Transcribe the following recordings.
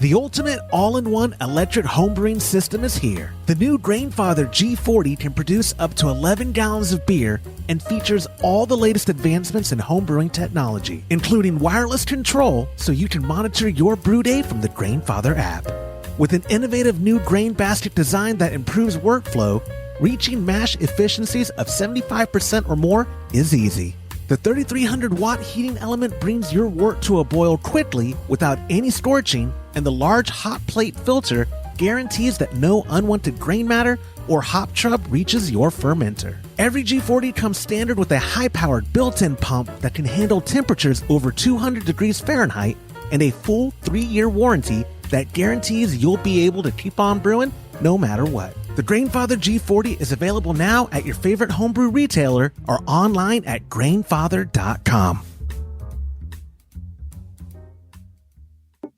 The ultimate all-in-one electric homebrewing system is here. The new Grainfather G40 can produce up to 11 gallons of beer and features all the latest advancements in homebrewing technology, including wireless control so you can monitor your brew day from the Grainfather app. With an innovative new grain basket design that improves workflow, reaching mash efficiencies of 75% or more is easy. The 3300-watt heating element brings your wort to a boil quickly without any scorching, and the large hot plate filter guarantees that no unwanted grain matter or hop trub reaches your fermenter. Every G40 comes standard with a high-powered built-in pump that can handle temperatures over 200 degrees Fahrenheit and a full 3-year warranty that guarantees you'll be able to keep on brewing no matter what. The Grainfather G40 is available now at your favorite homebrew retailer or online at grainfather.com.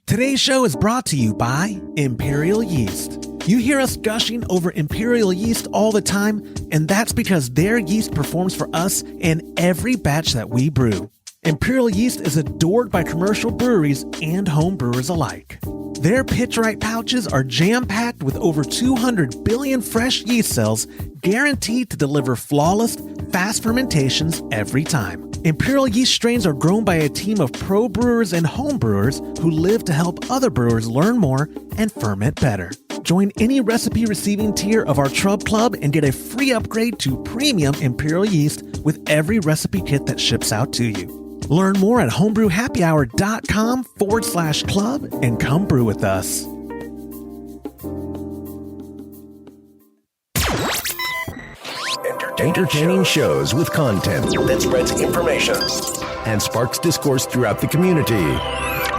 Today's show is brought to you by Imperial Yeast. You hear us gushing over Imperial Yeast all the time, and that's because their yeast performs for us in every batch that we brew. Imperial Yeast is adored by commercial breweries and home brewers alike. Their pitch-right pouches are jam-packed with over 200 billion fresh yeast cells, guaranteed to deliver flawless, fast fermentations every time. Imperial Yeast strains are grown by a team of pro brewers and home brewers who live to help other brewers learn more and ferment better. Join any recipe receiving tier of our Trub Club and get a free upgrade to premium Imperial Yeast with every recipe kit that ships out to you. Learn more at homebrewhappyhour.com/club and come brew with us. Entertaining shows with content that spreads information and sparks discourse throughout the community.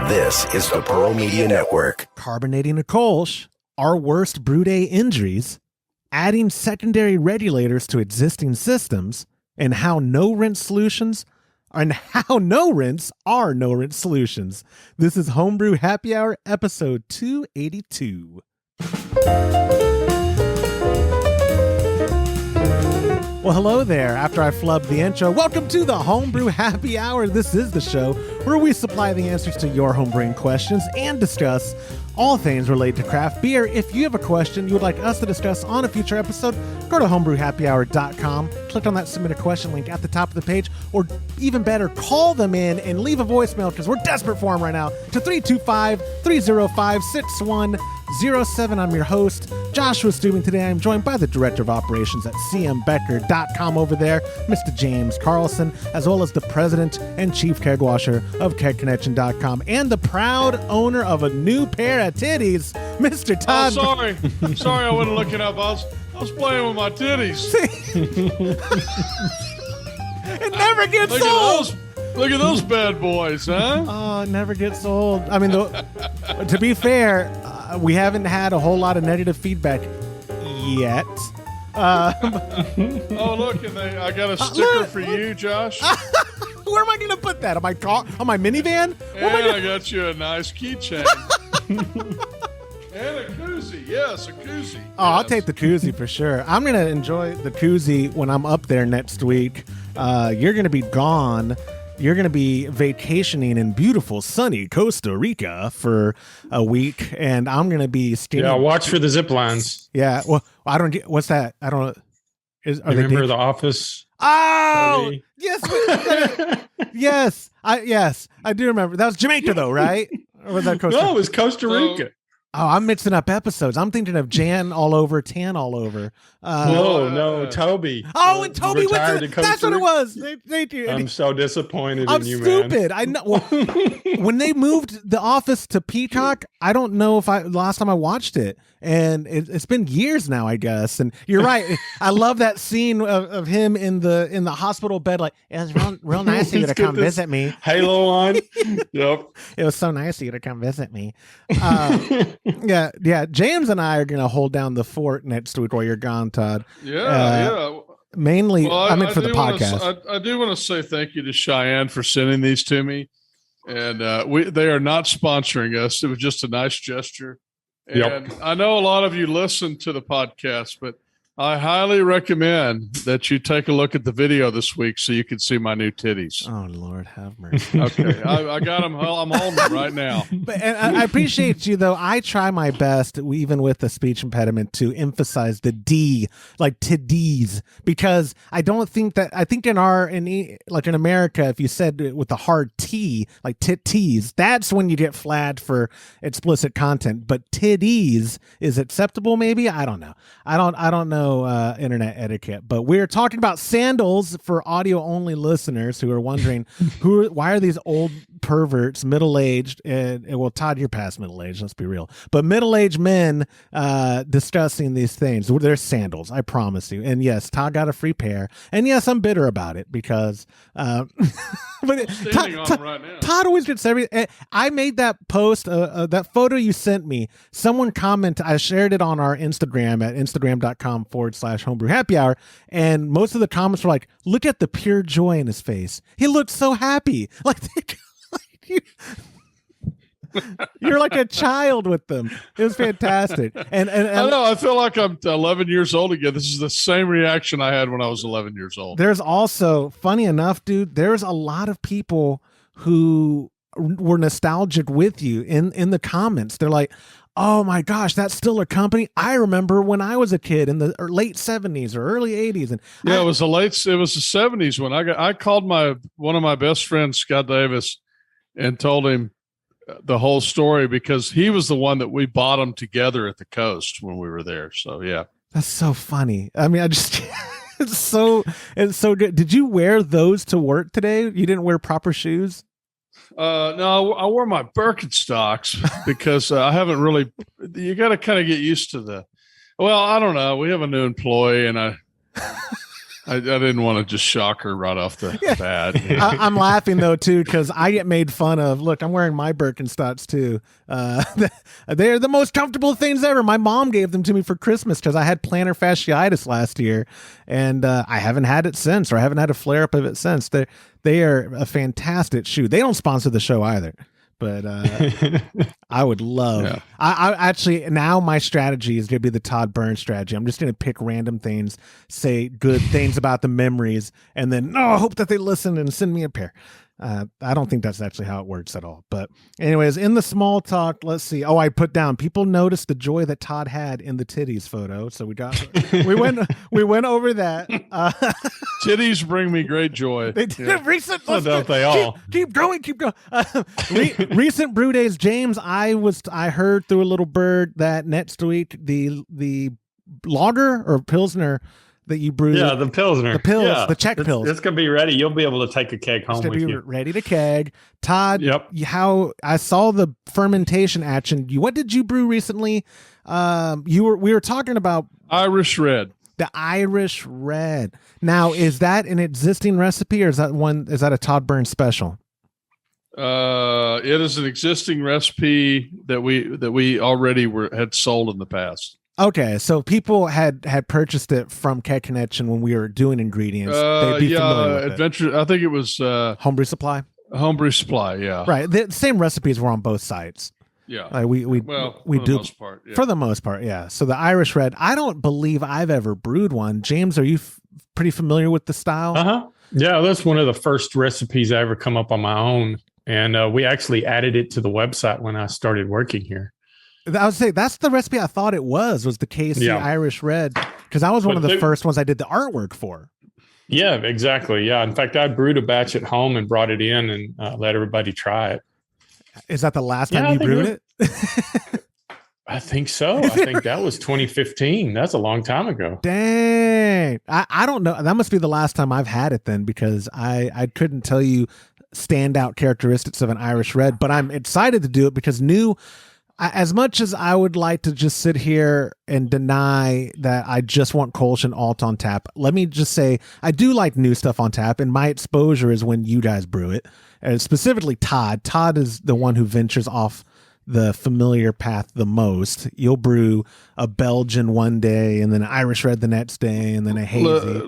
This is the Pearl Media Network. Carbonating a Kölsch, our worst brew day injuries, adding secondary regulators to existing systems, and how no-rinse solutions are no-rinse solutions. This is Homebrew Happy Hour, episode 282. Well, hello there. After I flubbed the intro, welcome to the Homebrew Happy Hour. This is the show where we supply the answers to your homebrewing questions and discuss all things related to craft beer. If you have a question you would like us to discuss on a future episode, go to homebrewhappyhour.com, click on that submit a question link at the top of the page, or even better, call them in and leave a voicemail because we're desperate for them right now to 325-305-6107. I'm your host, Joshua Stubing. Today I'm joined by the Director of Operations at cmbecker.com over there, Mr. James Carlson, as well as the President and Chief Keg Washer of kegconnection.com and the proud owner of a new pair of titties, Mr. Todd. Oh, sorry, I wasn't looking up. I was playing with my titties. It never gets old. Look at those bad boys, huh? Oh, it never gets old. I mean, to be fair, we haven't had a whole lot of negative feedback yet. Oh, look, I got a sticker for you, Josh. Where am I going to put that? On my car? On my minivan? And I got you a nice keychain. And a koozie. Yes, a koozie. Oh, I'll take the koozie for sure. I'm going to enjoy the koozie when I'm up there next week. You're going to be gone. You're going to be vacationing in beautiful, sunny Costa Rica for a week, and I'm going to be staying. Yeah, watch for the zip lines. Yeah, well, I don't get what's that? I don't. Remember The Office? Oh, yes, yes, I do remember. That was Jamaica, though, right? Or was that Costa? No, it was Costa Rica. Oh, I'm mixing up episodes. I'm thinking of Jan all over, Tan all over. No, Toby. Oh, and Toby went to that's what it was. Thank you. I'm so disappointed in you, stupid. man. I know. Well, when they moved The Office to Peacock, I don't know if last time I watched it, and it's been years now, I guess. And you're right. I love that scene of him in the hospital bed. Like, it was real nice of you to come visit me. Halo on. Yep. It was so nice of you to come visit me. Yeah. James and I are going to hold down the fort next week while you're gone, Todd. Yeah. Mainly, for the podcast. I do want to say thank you to Cheyenne for sending these to me. And they are not sponsoring us. It was just a nice gesture. And I know a lot of you listen to the podcast, but I highly recommend that you take a look at the video this week so you can see my new titties. Oh, Lord, have mercy. Okay, I got them. I'm holding them right now. And I appreciate you, though. I try my best, even with the speech impediment, to emphasize the D, like titties, because I don't think that, I think in America, if you said it with a hard T, like titties, that's when you get flagged for explicit content. But titties is acceptable, maybe? I don't know. I don't know internet etiquette, but we're talking about sandals for audio only listeners who are wondering why are these old perverts, middle-aged, and well, Todd, you're past middle-aged, let's be real, but middle-aged men discussing these things. They're sandals, I promise you. And yes, Todd got a free pair, and yes, I'm bitter about it because but Todd always gets everything. I made that post, that photo you sent me, someone commented, I shared it on our Instagram at instagram.com/homebrew happy hour, and most of the comments were like, look at the pure joy in his face, he looked so happy, like you're like a child with them. It was fantastic. And I know, I feel like I'm 11 years old again. This is the same reaction I had when I was 11 years old. There's also, funny enough, dude, there's a lot of people who were nostalgic with you in the comments. They're like, oh my gosh, that's still a company I remember when I was a kid in the late 70s or early 80s. And yeah, it was the 70s when I called one of my best friends, Scott Davis, and told him the whole story because he was the one that we bought them together at the coast when we were there. So yeah, that's so funny. I mean, I just it's so good. Did you wear those to work today? You didn't wear proper shoes? No, I wore my Birkenstocks because I haven't really. You got to kind of get used to well, I don't know. We have a new employee, and I didn't want to just shock her right off the bat. I'm laughing though too because I get made fun of. Look, I'm wearing my Birkenstocks too. They're the most comfortable things ever. My mom gave them to me for Christmas because I had plantar fasciitis last year, and I haven't had it since, or I haven't had a flare up of it since. They are a fantastic shoe. They don't sponsor the show either. But I would love. Yeah. I actually, now my strategy is going to be the Todd Burns strategy. I'm just going to pick random things, say good things about the memories, and then I hope that they listen and send me a pair. I don't think that's actually how it works at all. But anyways, in the small talk, let's see. Oh, I put down, people noticed the joy that Todd had in the titties photo. So we went over that. Titties bring me great joy. They did recent. So don't they all? Keep going. Recent brew days, James. I heard through a little bird that next week the lager or pilsner that you brewed. Yeah, the Pilsner. The pills, the Czech pills. It's going to be ready. You'll be able to take a keg home with you. Ready to keg. Todd, yep. How I saw the fermentation action. What did you brew recently? We were talking about Irish Red. The Irish Red. Now, is that an existing recipe or is that a Todd Burns special? It is an existing recipe that we already had sold in the past. Okay, so people had purchased it from Keg Connection when we were doing ingredients. They'd be familiar with Adventure. I think it was Homebrew Supply. Homebrew Supply, yeah. Right, the same recipes were on both sites. Yeah, we do most part, yeah. For the most part, yeah. So the Irish Red, I don't believe I've ever brewed one. James, are you pretty familiar with the style? Yeah, that's one of the first recipes I ever come up on my own, and we actually added it to the website when I started working here. I would say that's the recipe I thought it was the KC Irish Red, because I was one of the first ones I did the artwork for. Yeah, exactly. Yeah. In fact, I brewed a batch at home and brought it in and let everybody try it. Is that the last time you brewed it? I think so. I think that was 2015. That's a long time ago. Dang. I don't know. That must be the last time I've had it then, because I couldn't tell you standout characteristics of an Irish Red, but I'm excited to do it because as much as I would like to just sit here and deny that I just want Kölsch and Alt on tap, let me just say I do like new stuff on tap, and my exposure is when you guys brew it, and specifically Todd. Todd is the one who ventures off the familiar path the most. You'll brew a Belgian one day, and then an Irish Red the next day, and then a hazy.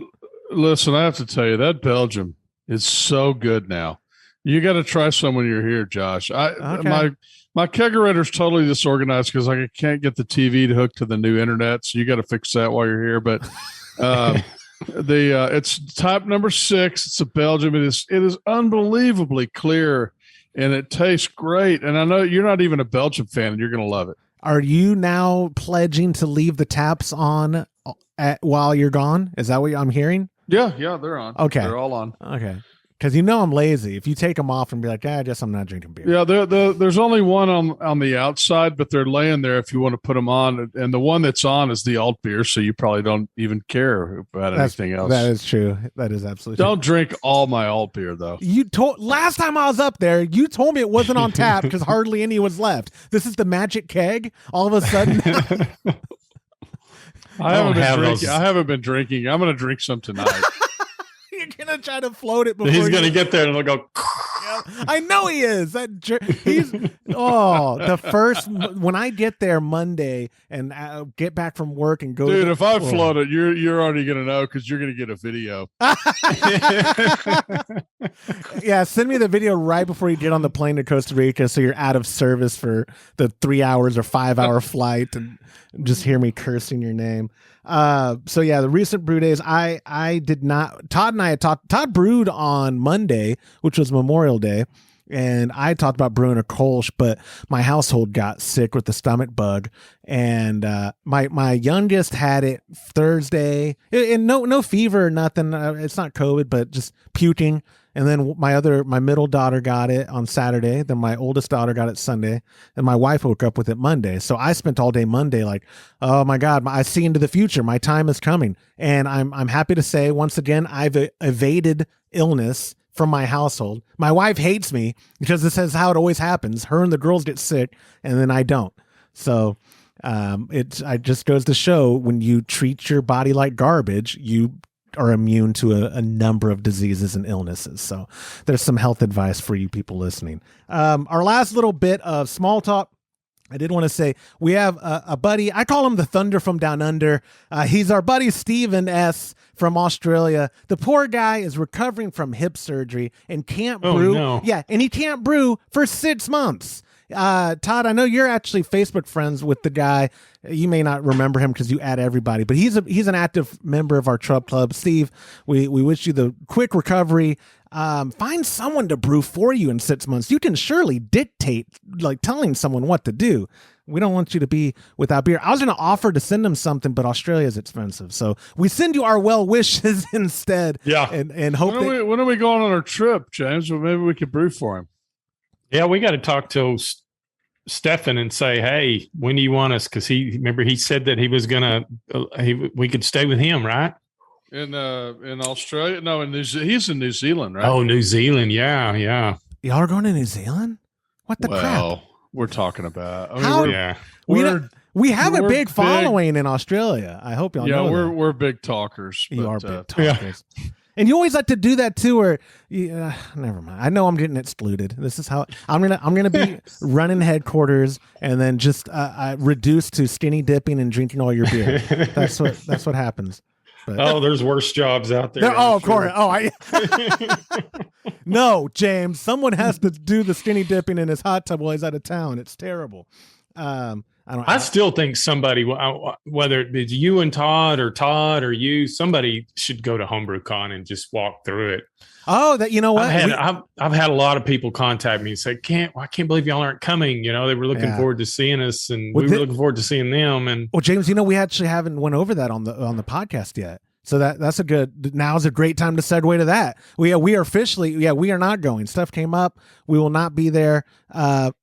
Listen, I have to tell you, that Belgium is so good now. You got to try some when you're here, Josh. Okay. My kegerator's totally disorganized because I can't get the TV to hook to the new internet. So you got to fix that while you're here. But it's type number 6. It's a Belgium. It is unbelievably clear, and it tastes great. And I know you're not even a Belgium fan, and you're going to love it. Are you now pledging to leave the taps on while you're gone? Is that what I'm hearing? Yeah, they're on. Okay. They're all on. Okay. Because I'm lazy. If you take them off and be like, I guess I'm not drinking beer. Yeah, there's only one on the outside, but they're laying there if you want to put them on. And the one that's on is the alt beer, so you probably don't even care about anything else. That is true. That is absolutely Don't drink all my alt beer, though. Last time I was up there, you told me it wasn't on tap because hardly any was left. This is the magic keg. All of a sudden. I haven't been drinking. I'm going to drink some tonight. You're gonna try to float it before he's gonna get there and it'll go. I know he is. The first when I get there Monday and get back from work and go. Dude, if I float it, you're already gonna know because you're gonna get a video. Yeah, send me the video right before you get on the plane to Costa Rica, so you're out of service for the 3 hours or 5 hour flight, and just hear me cursing your name. So yeah, the recent brew days, I did not. Todd brewed on Monday, which was Memorial Day, and I talked about brewing a Kölsch, but my household got sick with the stomach bug, and my youngest had it Thursday, and no fever or nothing. It's not COVID, but just puking. And then my middle daughter got it on Saturday. Then my oldest daughter got it Sunday, and my wife woke up with it Monday. So I spent all day Monday like, oh my God, I see into the future. My time is coming. And I'm happy to say once again, I've evaded illness from my household. My wife hates me because this is how it always happens. Her and the girls get sick, and then I don't. So it just goes to show when you treat your body like garbage, you are immune to a number of diseases and illnesses. So there's some health advice for you people listening. Our last little bit of small talk. I did want to say we have a buddy. I call him the Thunder from Down Under. He's our buddy Stephen S. from Australia. The poor guy is recovering from hip surgery and can't brew. No. Yeah, and he can't brew for 6 months. Todd, I know you're actually Facebook friends with the guy. You may not remember him because you add everybody, but he's an active member of our Trub Club. Steve, we wish you the quick recovery. Find someone to brew for you in 6 months. You can surely dictate, like telling someone what to do. We don't want you to be without beer. I was going to offer to send him something, but Australia is expensive. So we send you our well wishes instead. Yeah. And hope when are we going on our trip, James? Well, maybe we could brew for him. Yeah, we got to talk to Stefan and say, hey, when do you want us? Because he said that he was gonna we could stay with him, right? In Australia? No, he's in New Zealand, right? Oh, New Zealand, yeah. y'all are going to New Zealand? What the crap? We're talking about. We have a big following in Australia. I hope y'all know that. We're big talkers. You are big talkers. Yeah. And you always like to do that too, or never mind. I know I'm getting excluded. This is how I'm gonna be running headquarters and then just reduced to skinny dipping and drinking all your beer. That's what happens. But, there's worse jobs out there. Of course. No, James. Someone has to do the skinny dipping in his hot tub while he's out of town. It's terrible. I still think somebody, whether it's you and Todd or you, somebody should go to Homebrew Con and just walk through it. Oh, that, you know what? I've had a lot of people contact me and say, I can't believe y'all aren't coming. You know, they were looking forward to seeing us, and we were looking forward to seeing them. And well, James, we actually haven't went over that on the podcast yet. So that's now's a great time to segue to that. We are officially, we are not going. Stuff came up. We will not be there.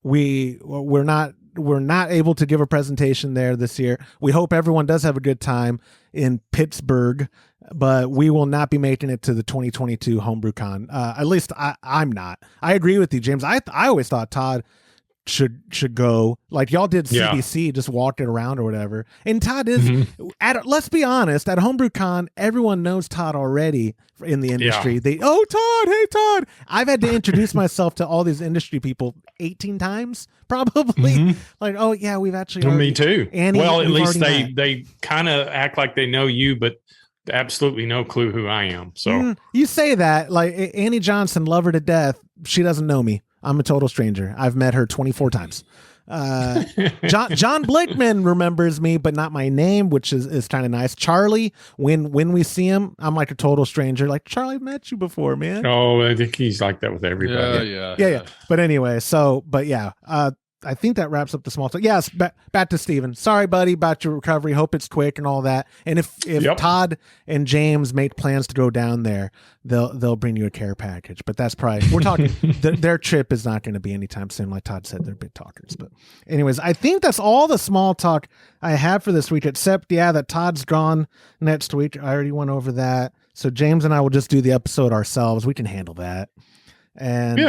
We're not able to give a presentation there this year. We hope everyone does have a good time in Pittsburgh, but we will not be making it to the 2022 Homebrew Con. At least I'm not. I agree with you, James. I always thought Todd should go, like y'all did CBC, just walked it around or whatever. And Todd is let's be honest, at Homebrew Con, everyone knows Todd already in the industry. Todd, hey Todd. I've had to introduce myself to all these industry people 18 times probably. Like, oh yeah, we've actually me too. Annie, well, at least they kind of act like they know you, but absolutely no clue who I am. So you say that like Annie Johnson, love her to death. She doesn't know me. I'm a total stranger. I've met her 24 times. John Blickman remembers me, but not my name, which is kind of nice. Charlie, when we see him, I'm like a total stranger. Like, Charlie, met you before, man. Oh, I think he's like that with everybody. Yeah. But anyway, I think that wraps up the small talk. Yes, back to Steven. Sorry, buddy, about your recovery. Hope it's quick and all that. And if Todd and James make plans to go down there, they'll bring you a care package. But that's probably, we're talking, their trip is not going to be anytime soon. Like Todd said, they're big talkers. But anyways, I think that's all the small talk I have for this week, except, that Todd's gone next week. I already went over that. So James and I will just do the episode ourselves. We can handle that. And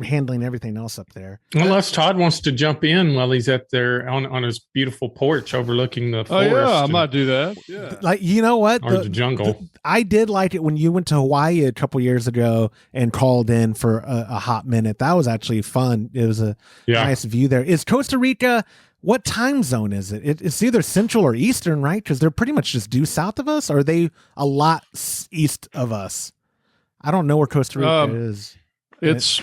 handling everything else up there. Unless Todd wants to jump in while he's at there on his beautiful porch overlooking the forest. Oh, yeah, I might do that. Yeah. Like, you know what? Or the jungle. I did like it when you went to Hawaii a couple years ago and called in for a hot minute. That was actually fun. It was a nice view there. Is Costa Rica, what time zone is it? It's either Central or Eastern, right? Because they're pretty much just due south of us, or are they a lot east of us? I don't know where Costa Rica is. It's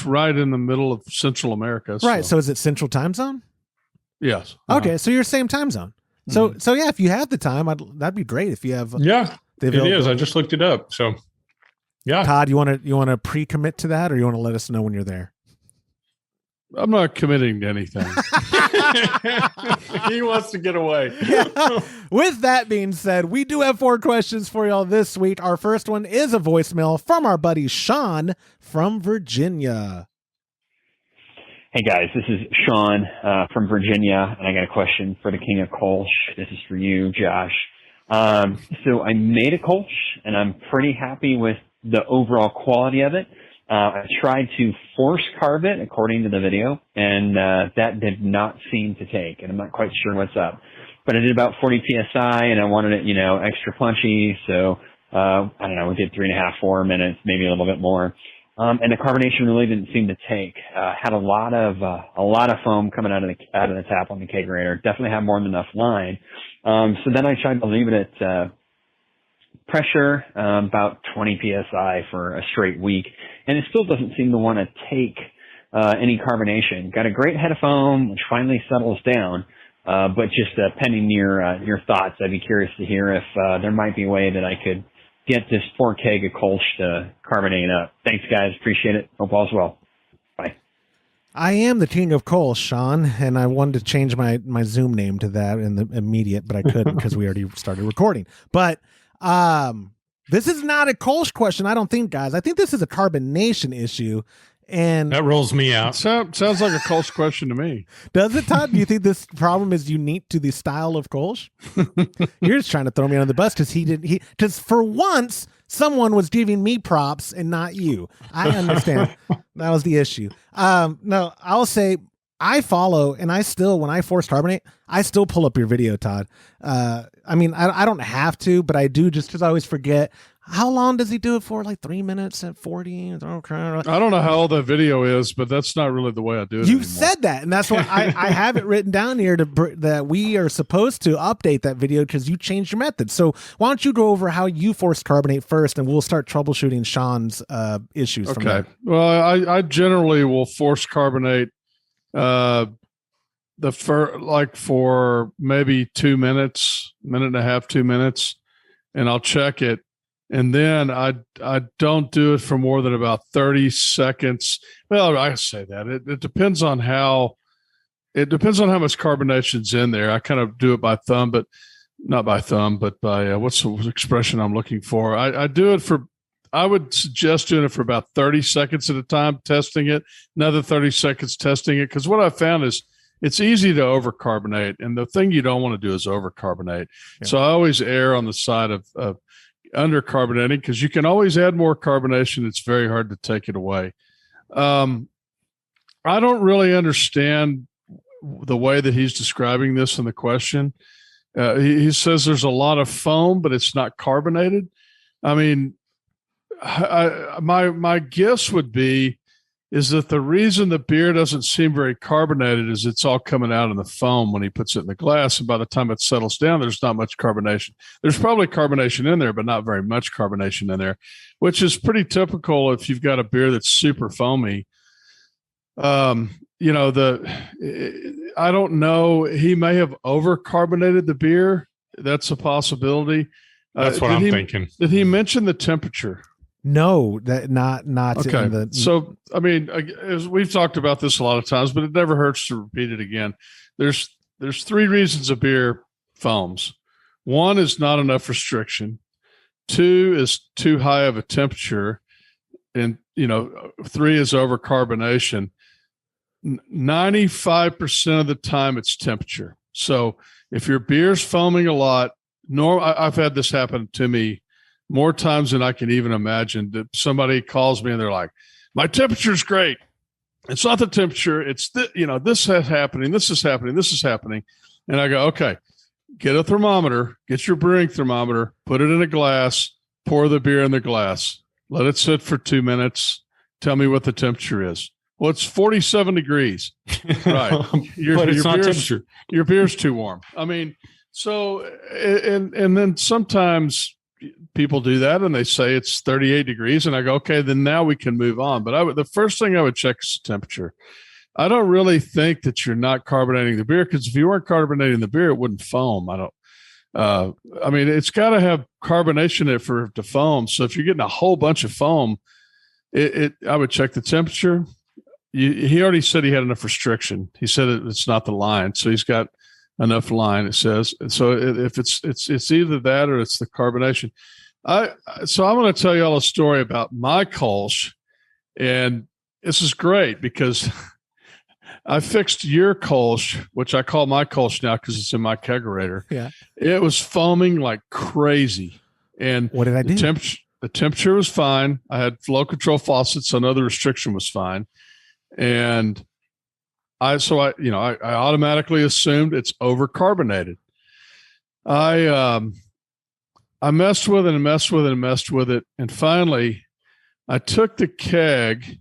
right in the middle of Central America. Right. So is it Central time zone? Yes. Okay. So you're same time zone. So if you have the time, that'd be great if you have. It is. I just looked it up. So yeah. Todd, you want to pre-commit to that, or you want to let us know when you're there? I'm not committing to anything. He wants to get away. With that being said, we do have 4 questions for y'all this week. Our first one is a voicemail from our buddy Sean from Virginia. Hey guys, this is Sean from Virginia, and I got a question for the King of Kölsch. This is for you, Josh. So I made a Kölsch, and I'm pretty happy with the overall quality of it. I tried to force carve it according to the video, and that did not seem to take, and I'm not quite sure what's up. But I did about 40 PSI, and I wanted it, extra punchy, so I don't know, we did 3.5, 4 minutes, maybe a little bit more. And the carbonation really didn't seem to take. Had a lot of foam coming out of the tap on the kegerator. Definitely had more than enough line. So then I tried to leave it at pressure, about 20 PSI for a straight week, and it still doesn't seem to want to take any carbonation. Got a great head of foam, which finally settles down, but just pending your thoughts, I'd be curious to hear if there might be a way that I could get this poor keg of Kölsch to carbonate up. Thanks, guys. Appreciate it. Hope all's well. Bye. I am the King of Kölsch, Sean, and I wanted to change my Zoom name to that in the immediate, but I couldn't because we already started recording. But this is not a Kölsch question, I don't think, guys. I think this is a carbonation issue. And that rolls me out. Sounds like a Kölsch question to me. Does it, Todd? Do you think this problem is unique to the style of Kölsch? You're just trying to throw me under the bus because for once someone was giving me props and not you. I understand. That was the issue. No, I'll say I follow, and I still, when I force carbonate, I still pull up your video, Todd. I mean, I don't have to, but I do just because I always forget. How long does he do it for? Like 3 minutes at 40? Okay. I don't know how old that video is, but that's not really the way I do it. You've said that, and that's why I have it written down here that we are supposed to update that video because you changed your method. So why don't you go over how you force carbonate first, and we'll start troubleshooting Sean's issues from there. Well, I generally will force carbonate for maybe 2 minutes, minute and a half, 2 minutes, and I'll check it. And then I don't do it for more than about 30 seconds. Well, I say that it depends on how much carbonation's in there. I kind of do it by thumb, but not by thumb, but by what's the expression I'm looking for? I would suggest doing it for about 30 seconds at a time, testing it, another 30 seconds testing it. Because what I found is it's easy to overcarbonate, and the thing you don't want to do is overcarbonate. Yeah. So I always err on the side of undercarbonating, because you can always add more carbonation. It's very hard to take it away. I don't really understand the way that he's describing this in the question. He says there's a lot of foam, but it's not carbonated. I mean, my guess would be is that the reason the beer doesn't seem very carbonated is it's all coming out in the foam when he puts it in the glass. And by the time it settles down, there's not much carbonation. There's probably carbonation in there, but not very much carbonation in there, which is pretty typical if you've got a beer that's super foamy. You know, I don't know. He may have over carbonated the beer. That's a possibility. That's what I'm thinking. Did he mention the temperature? No, that not Okay. in the. So, I mean, as we've talked about this a lot of times, but it never hurts to repeat it again. There's three reasons a beer foams. One is not enough restriction. Two is too high of a temperature. And, you know, three is overcarbonation. 95% of the time it's temperature. So if your beer's foaming a lot, I've had this happen to me more times than I can even imagine, that somebody calls me and they're like, my temperature's great. It's not the temperature. It's this is happening. This is happening. This is happening. And I go, okay, get a thermometer, get your brewing thermometer, put it in a glass, pour the beer in the glass, let it sit for 2 minutes. Tell me what the temperature is. Well, it's 47 degrees. Right. But it's not temperature. Your beer's too warm. I mean, so, and then sometimes people do that and they say it's 38 degrees and I go, okay, then now we can move on. But the first thing I would check is the temperature. I don't really think that you're not carbonating the beer, because if you weren't carbonating the beer, it wouldn't foam. I mean, it's got to have carbonation in it for it to foam. So if you're getting a whole bunch of foam, I would check the temperature. He already said he had enough restriction. He said it's not the line. So he's got enough line, it says. So if it's either that or it's the carbonation. So I'm going to tell you all a story about my Kölsch, and this is great because I fixed your Kölsch, which I call my Kölsch now because it's in my kegerator. Yeah, it was foaming like crazy. And what did I do? The temperature was fine. I had flow control faucets, so another restriction was fine. And I automatically assumed it's overcarbonated. I messed with it and messed with it and messed with it. And finally I took the keg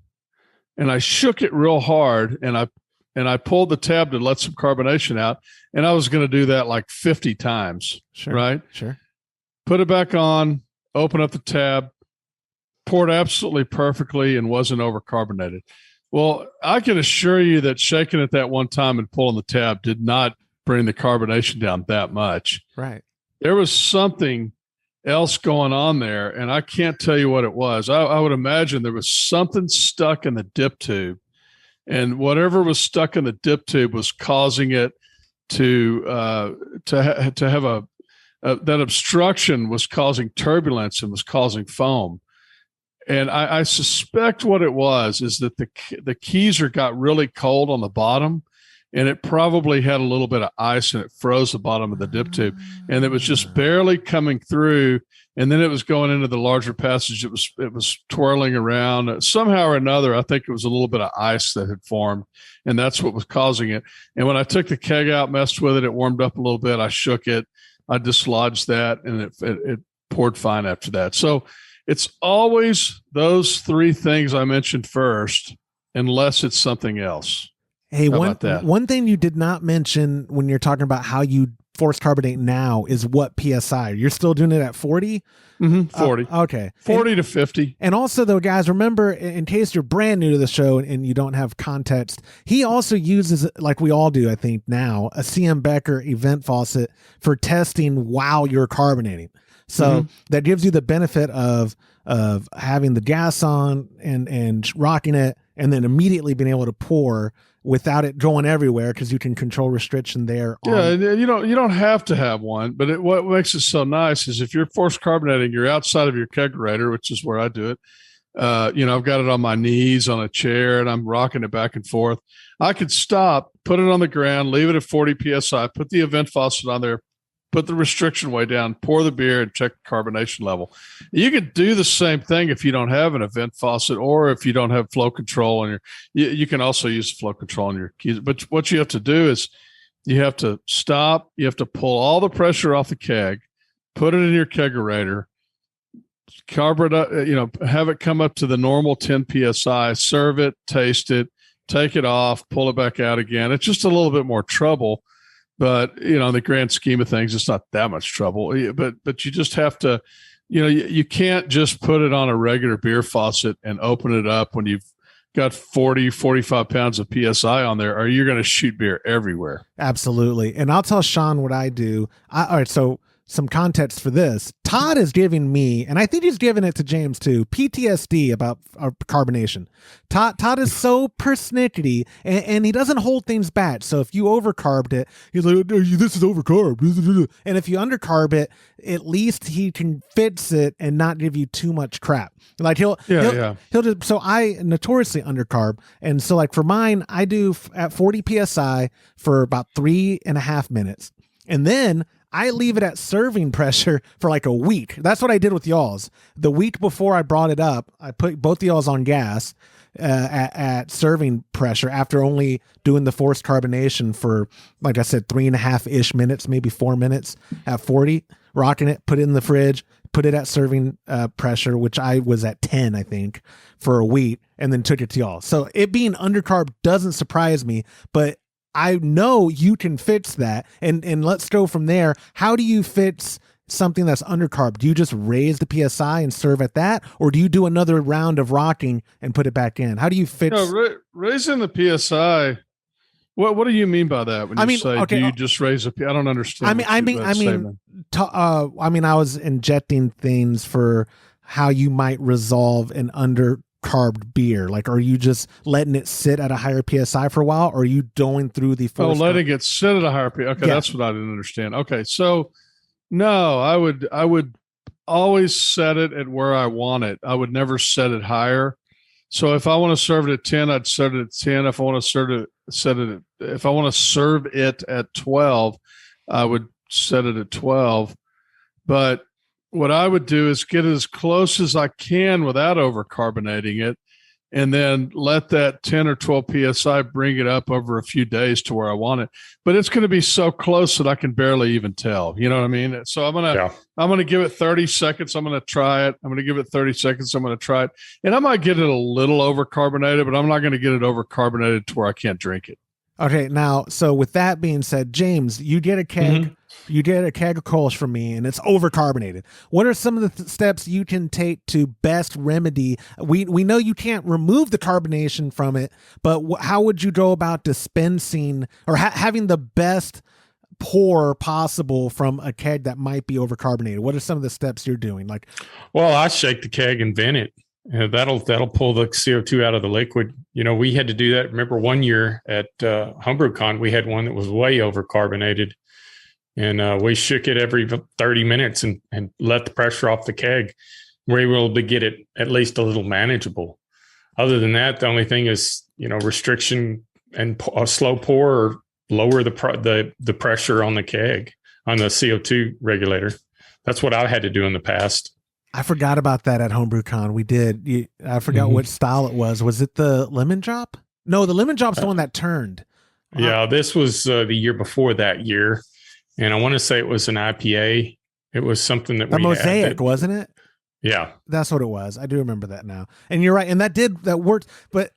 and I shook it real hard and I pulled the tab to let some carbonation out. And I was going to do that like 50 times. Sure. Right. Sure. Put it back on, open up the tab, poured absolutely perfectly and wasn't overcarbonated. Well, I can assure you that shaking it that one time and pulling the tab did not bring the carbonation down that much. Right. There was something else going on there, and I can't tell you what it was. I would imagine there was something stuck in the dip tube, and whatever was stuck in the dip tube was causing it to have that obstruction was causing turbulence and was causing foam. And I suspect what it was is that the keezer got really cold on the bottom, and it probably had a little bit of ice and it froze the bottom of the dip tube, and it was just barely coming through. And then it was going into the larger passage. It was twirling around somehow or another. I think it was a little bit of ice that had formed, and that's what was causing it. And when I took the keg out, messed with it, it warmed up a little bit. I shook it, I dislodged that, and it poured fine after that. So it's always those three things I mentioned first, unless it's something else. Hey, how one thing you did not mention when you're talking about how you force carbonate now is what PSI. You're still doing it at 40? 40. Okay. 40 to 50. And also, though, guys, remember, in case you're brand new to the show and you don't have context, he also uses, like we all do, I think now, a CM Becker event faucet for testing while you're carbonating. So that gives you the benefit of having the gas on and rocking it, and then immediately being able to pour without it going everywhere, because you can control restriction there. Yeah, you don't have to have one, but what makes it so nice is if you're forced carbonating, you're outside of your kegerator, which is where I do it. I've got it on my knees on a chair and I'm rocking it back and forth. I could stop, put it on the ground, leave it at 40 PSI, put the event faucet on there, put the restriction way down, pour the beer, and check the carbonation level. You could do the same thing if you don't have an event faucet, or if you don't have flow control on you can also use flow control on your keys. But what you have to do is you have to stop, you have to pull all the pressure off the keg, put it in your kegerator, have it come up to the normal 10 psi, serve it, taste it, take it off, pull it back out again. It's just a little bit more trouble, but in the grand scheme of things, it's not that much trouble. But you just have to, you can't just put it on a regular beer faucet and open it up when you've got 40, 45 pounds of PSI on there, or you're going to shoot beer everywhere. Absolutely. And I'll tell Sean what I do. All right. So some context for this. Todd is giving me, and I think he's giving it to James too, PTSD about carbonation. Todd is so persnickety, and he doesn't hold things back. So if you overcarbed it, he's like, this is overcarbed. And if you undercarb it, at least he can fix it and not give you too much crap. Like he'll just, so I notoriously undercarb. And so like for mine, I do at 40 PSI for about 3.5 minutes. And then I leave it at serving pressure for like a week. That's what I did with y'all's. The week before I brought it up, I put both y'all's on gas at serving pressure after only doing the forced carbonation for, like I said, 3.5-ish minutes, maybe 4 minutes at 40, rocking it, put it in the fridge, put it at serving pressure, which I was at 10, I think, for a week, and then took it to y'all. So it being undercarb doesn't surprise me, but I know you can fix that. And let's go from there. How do you fix something that's undercarb? Do you just raise the PSI and serve at that? Or do you do another round of rocking and put it back in? How do you fix? Raising the PSI. What do you mean by that? When you say, do you just raise the PSI? I don't understand. I was injecting things for how you might resolve an undercarbed beer. Like, are you just letting it sit at a higher PSI for a while, or are you going through the letting it sit at a higher PSI? Okay, yeah. That's what I didn't understand. Okay, so no, I would always set it at where I want it. I would never set it higher. So if I want to serve it at 10, I'd set it at 10. If I want to if I want to serve it at 12, I would set it at 12. But what I would do is get it as close as I can without overcarbonating it, and then let that 10 or 12 PSI bring it up over a few days to where I want it. But it's going to be so close that I can barely even tell. You know what I mean? So I'm going to give it 30 seconds. I'm going to try it. I'm going to give it 30 seconds. I'm going to try it. And I might get it a little overcarbonated, but I'm not going to get it overcarbonated to where I can't drink it. Okay. Now, so with that being said, James, you get a keg. Mm-hmm. You get a keg of Kölsch from me, and it's overcarbonated. What are some of the steps you can take to best remedy? We know you can't remove the carbonation from it, but how would you go about dispensing or having the best pour possible from a keg that might be overcarbonated? What are some of the steps you're doing? I shake the keg and vent it. That'll pull the CO2 out of the liquid. We had to do that. Remember one year at HomebrewCon, we had one that was way overcarbonated. And we shook it every 30 minutes and let the pressure off the keg. We're able to get it at least a little manageable. Other than that, the only thing is, restriction and a slow pour or lower the pressure on the keg, on the CO2 regulator. That's what I had to do in the past. I forgot about that at HomebrewCon. We did. I forgot what style it was. Was it the lemon drop? No, the lemon drop's the one that turned. Yeah, this was the year before that year. And I want to say it was an IPA. It was something that we Mosaic, wasn't it? Yeah. That's what it was. I do remember that now. And you're right. And that worked. But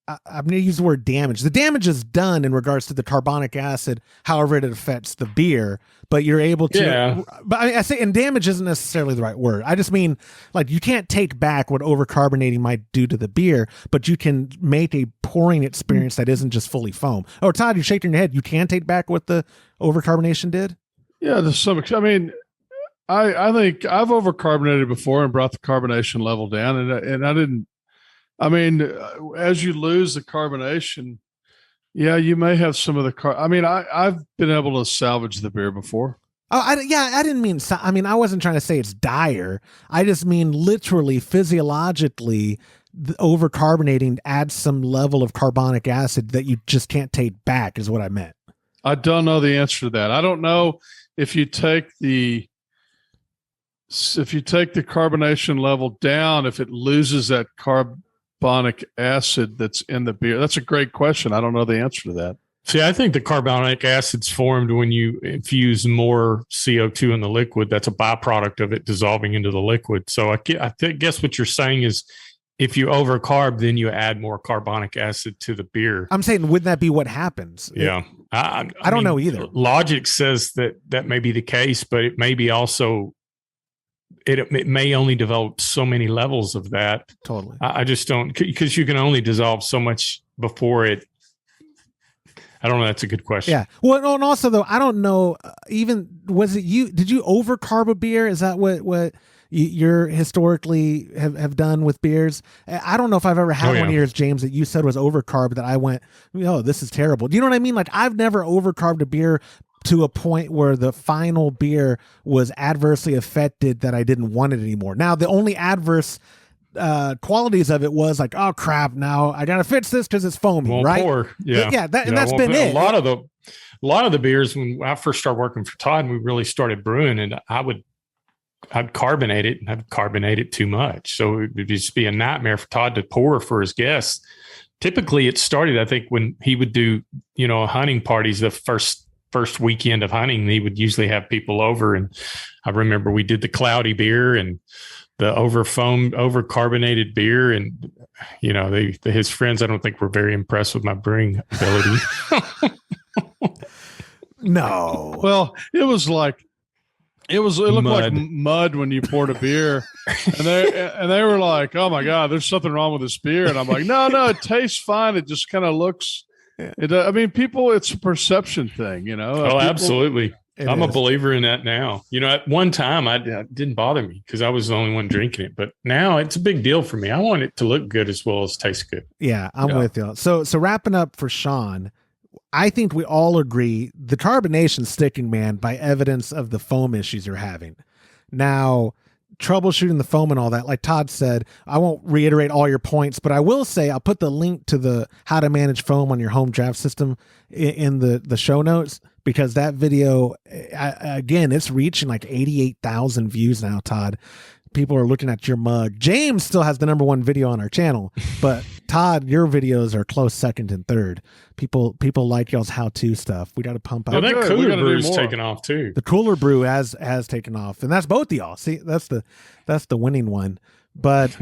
I'm going to use the word damage. The damage is done in regards to the carbonic acid, however it affects the beer. But you're able to. Yeah. But I say, and damage isn't necessarily the right word. I just mean, you can't take back what overcarbonating might do to the beer, but you can make a pouring experience that isn't just fully foam. Oh, Todd, you're shaking your head. You can take back what the overcarbonation did? Yeah, to some extent. I mean, I think I've overcarbonated before and brought the carbonation level down, and I didn't. I mean, as you lose the carbonation, yeah, you may have some of the I've been able to salvage the beer before. Oh, I didn't mean. I mean, I wasn't trying to say it's dire. I just mean literally, physiologically, the overcarbonating adds some level of carbonic acid that you just can't take back. Is what I meant. I don't know the answer to that. I don't know if you take the carbonation level down, if it loses that carbonic acid that's in the beer. That's a great question. I don't know the answer to that. See, I think the carbonic acid's formed when you infuse more CO2 in the liquid. That's a byproduct of it dissolving into the liquid. So I guess what you're saying is if you overcarb, then you add more carbonic acid to the beer. I'm saying, wouldn't that be what happens? Yeah. I don't know either. Logic says that may be the case, but it may be also, it may only develop so many levels of that. Totally. I just don't, because you can only dissolve so much before it. I don't know. That's a good question. Yeah. Well, and also though, I don't know. Even was it you? Did you overcarb a beer? Is that what you're historically have done with beers? I don't know if I've ever had one of yours, James, that you said was overcarb that I went, oh, this is terrible. Do you know what I mean? Like I've never overcarbed a beer to a point where the final beer was adversely affected that I didn't want it anymore. Now the only adverse qualities of it was like, oh crap, now I gotta fix this because it's foamy, right? And that's been it. A lot of the beers when I first started working for Todd, we really started brewing, and I'd carbonate it, and I'd carbonate it too much, so it would just be a nightmare for Todd to pour for his guests. Typically, it started, I think, when he would do hunting parties. The first weekend of hunting, he would usually have people over, and I remember we did the cloudy beer and the over carbonated beer, and his friends I don't think were very impressed with my brewing ability. No. Well, it looked mud. Like mud when you poured a beer, and they were like, "Oh my God, there's something wrong with this beer," and I'm like, "No, it tastes fine. It just kind of looks." I mean, people, it's a perception thing, Absolutely. I'm a believer in that now. At one time, it didn't bother me because I was the only one drinking it. But now it's a big deal for me. I want it to look good as well as taste good. Yeah, I'm with you. So wrapping up for Sean, I think we all agree the carbonation's sticking, man, by evidence of the foam issues you're having. Now, troubleshooting the foam and all that, like Todd said, I won't reiterate all your points, but I will say I'll put the link to the how to manage foam on your home draft system in the show notes, because that video, again, it's reaching like 88,000 views now, Todd. People are looking at your mug. James still has the #1 video on our channel, but Todd, your videos are close second and third. People like y'all's how-to stuff. We got to pump out. Oh, that cooler brew's taken off too. The cooler brew has taken off, and that's both of y'all. See, that's the winning one. But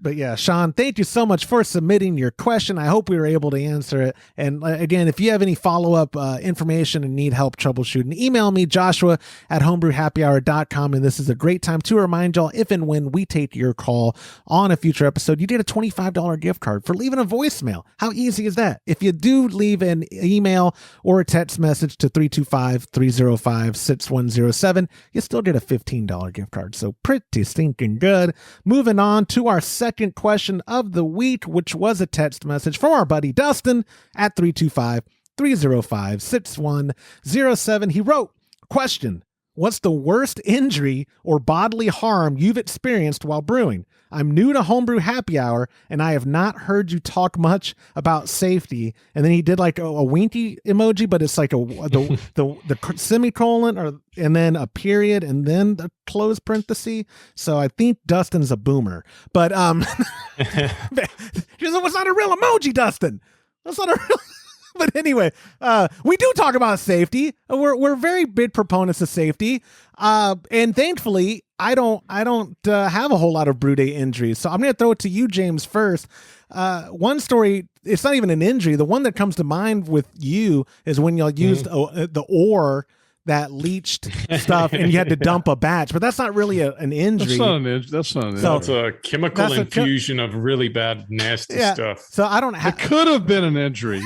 yeah, Sean, thank you so much for submitting your question. I hope we were able to answer it. And again, if you have any follow-up information and need help troubleshooting, email me, joshua@homebrewhappyhour.com. And this is a great time to remind y'all, if and when we take your call on a future episode, you get a $25 gift card for leaving a voicemail. How easy is that? If you do leave an email or a text message to 325-305-6107, you still get a $15 gift card. So pretty stinking good. Moving on to our second question of the week, which was a text message from our buddy Dustin at 325-305-6107. He wrote, question, what's the worst injury or bodily harm you've experienced while brewing? I'm new to Homebrew Happy Hour, and I have not heard you talk much about safety. And then he did like a winky emoji, but it's like the semicolon and then a period and then the close parenthesis. So I think Dustin's a boomer. But it's not a real emoji, Dustin. That's not a real. But anyway, we do talk about safety. We're very big proponents of safety. And thankfully, I don't have a whole lot of Brew Day injuries. So I'm going to throw it to you, James, first. One story, it's not even an injury. The one that comes to mind with you is when y'all used the ore that leached stuff and you had to dump a batch, but that's not really an injury. That's not an injury. That's a chemical infusion of really bad, nasty stuff. So I don't have. It could have been an injury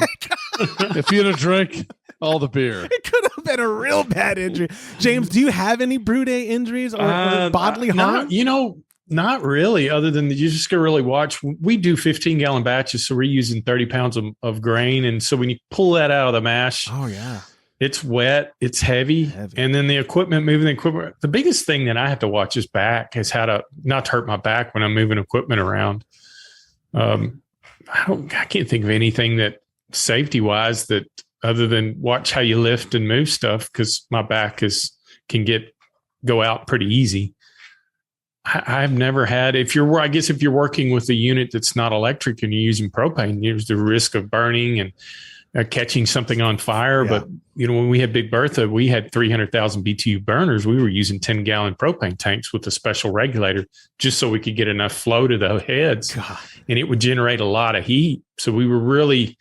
if you'd have drank all the beer. It could have been a real bad injury. James, do you have any Brew Day injuries or bodily harm? Not really, other than you just got to really watch. We do 15-gallon batches, so we're using 30 pounds of grain. And so when you pull that out of the mash, oh yeah, it's wet, it's heavy. And then moving the equipment. The biggest thing that I have to watch is back, is how to not hurt my back when I'm moving equipment around. I can't think of anything that safety-wise that other than watch how you lift and move stuff, because my back can go out pretty easy. I've never had, if you're working with a unit that's not electric and you're using propane, there's the risk of burning and catching something on fire. But, when we had Big Bertha, we had 300,000 BTU burners. We were using 10-gallon propane tanks with a special regulator just so we could get enough flow to the heads. God. And it would generate a lot of heat. So we were really...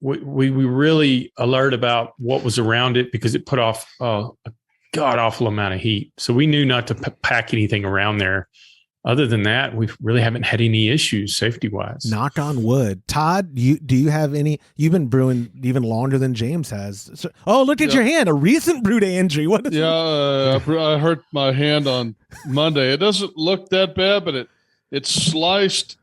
We really alert about what was around it because it put off a god awful amount of heat. So we knew not to pack anything around there. Other than that, we really haven't had any issues safety wise. Knock on wood. Todd, do you have any? You've been brewing even longer than James has. So, look at your hand. A recent Brew Day injury. What is I hurt my hand on Monday. It doesn't look that bad, but it's sliced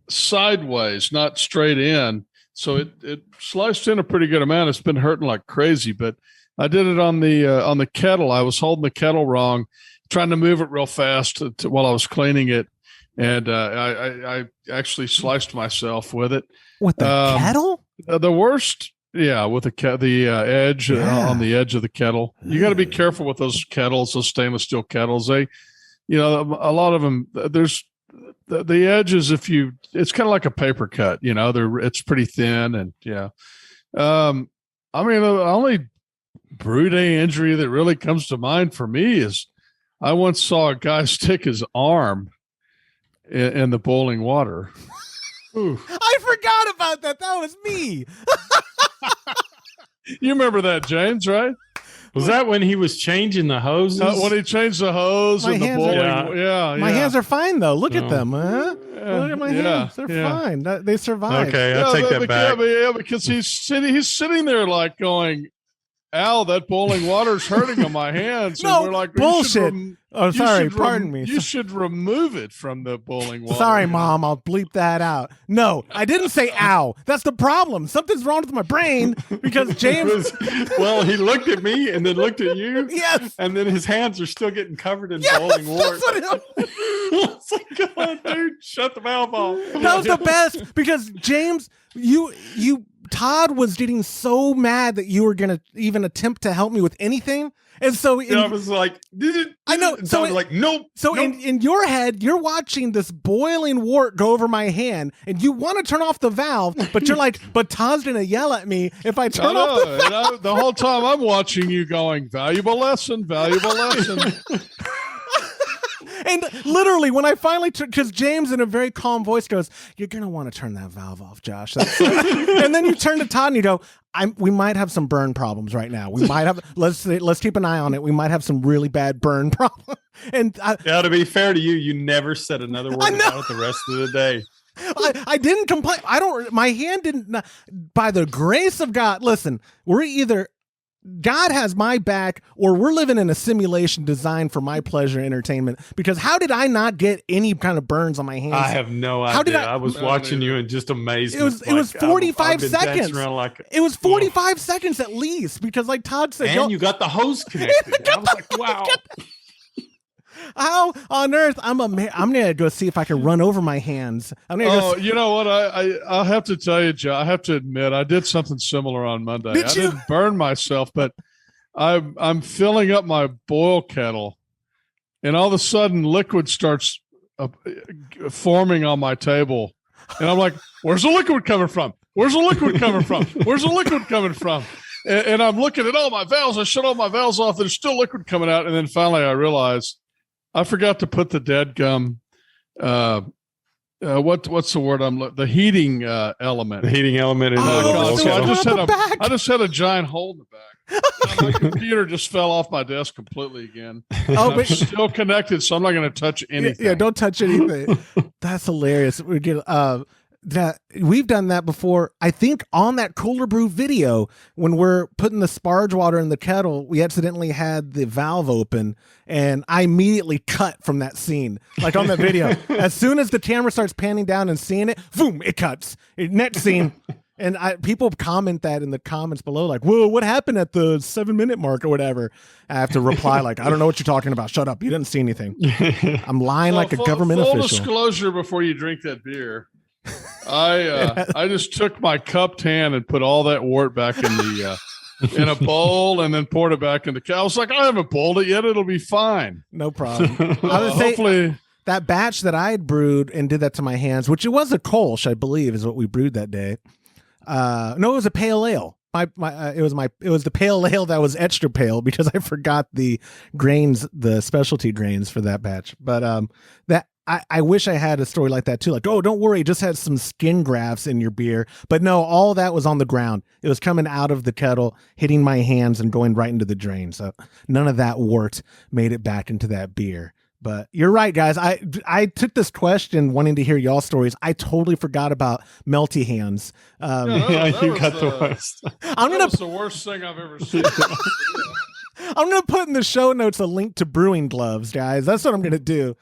sideways, not straight in. So it sliced in a pretty good amount. It's been hurting like crazy, but I did it on the kettle. I was holding the kettle wrong, trying to move it real fast while I was cleaning it, and I actually sliced myself with it. With the kettle? The worst, with the edge on the edge of the kettle. You got to be careful with those kettles, those stainless steel kettles. They, a lot of them. There's the edges. It's kind of like a paper cut. It's pretty thin, and the only Brew Day injury that really comes to mind for me is I once saw a guy stick his arm in the boiling water. I forgot about that. That was me. You remember that, James, right? Was that when he was changing the hoses? When he changed the hose and the bowling. My hands are fine, though. Look at them. Huh? Look at my hands. They're fine. They survived. Okay, I'll take that back. Because he's sitting there like going, "Ow, that boiling water's hurting on my hands." No, and we're like, bullshit. Pardon me. You should remove it from the boiling water. Sorry, Mom. I'll bleep that out. No, I didn't say ow. That's the problem. Something's wrong with my brain because James. He looked at me and then looked at you. Yes. And then his hands are still getting covered in boiling water. That's what it was. It's like, come on, dude, shut the valve off. That was the best because James, Todd was getting so mad that you were going to even attempt to help me with anything. And so I was like, I know. So I was like, nope. So nope. In your head, you're watching this boiling wort go over my hand, and you want to turn off the valve, but you're like, but Todd's going to yell at me if I turn off the valve. The whole time I'm watching you going, valuable lesson. And literally, when I finally because James in a very calm voice goes, "You're gonna want to turn that valve off, Josh." And then you turn to Todd and you go, "We might have some burn problems right now. We might have. Let's keep an eye on it. We might have some really bad burn problems." And to be fair to you, you never said another word about it the rest of the day. I didn't complain. My hand didn't. By the grace of God, listen, we're either. God has my back, or we're living in a simulation designed for my pleasure and entertainment. Because how did I not get any kind of burns on my hands? I have no idea. How did I was watching you and just amazed. It was 45 seconds. It was 45 seconds at least, because like Todd said, and you got the hose connected. I was like, wow. How on earth? I'm gonna go see if I can run over my hands. You know what? I'll have to tell you, Joe. I have to admit, I did something similar on Monday. I didn't burn myself, but I'm filling up my boil kettle, and all of a sudden, liquid starts forming on my table, and I'm like, "Where's the liquid coming from? Where's the liquid coming from? Where's the liquid coming from?" And I'm looking at all my valves. I shut all my valves off. There's still liquid coming out, and then finally, I realized. I forgot to put the dead gum. What's the word? The heating element. The heating element. I just had a giant hole in the back. My computer just fell off my desk completely again. But it's still connected, so I'm not going to touch anything. Yeah, don't touch anything. That's hilarious. We get that we've done that before. I think on that Cooler Brew video, when we're putting the sparge water in the kettle, we accidentally had the valve open, and I immediately cut from that scene. Like on that video, as soon as the camera starts panning down and seeing it, boom, it cuts. Next scene. And people comment that in the comments below, like, "Whoa, what happened at the 7-minute mark or whatever?" I have to reply like, "I don't know what you're talking about. Shut up. You didn't see anything." I'm lying like a government official. Full disclosure before you drink that beer. I just took my cupped hand and put all that wort back in the in a bowl and then poured it back in the kettle. I was like, I haven't bowled it yet. It'll be fine. No problem. Hopefully that batch that I had brewed and did that to my hands, which it was a Kölsch, I believe, is what we brewed that day. No, it was a pale ale. It was the pale ale that was extra pale because I forgot the grains, the specialty grains for that batch. But I wish I had a story like that too. Like, oh, don't worry, just had some skin grafts in your beer. But no, all that was on the ground. It was coming out of the kettle, hitting my hands and going right into the drain. So none of that wort made it back into that beer. But you're right, guys. I took this question wanting to hear y'all stories. I totally forgot about melty hands. You got the worst. That's the worst thing I've ever seen. I'm going to put in the show notes a link to brewing gloves, guys. That's what I'm going to do.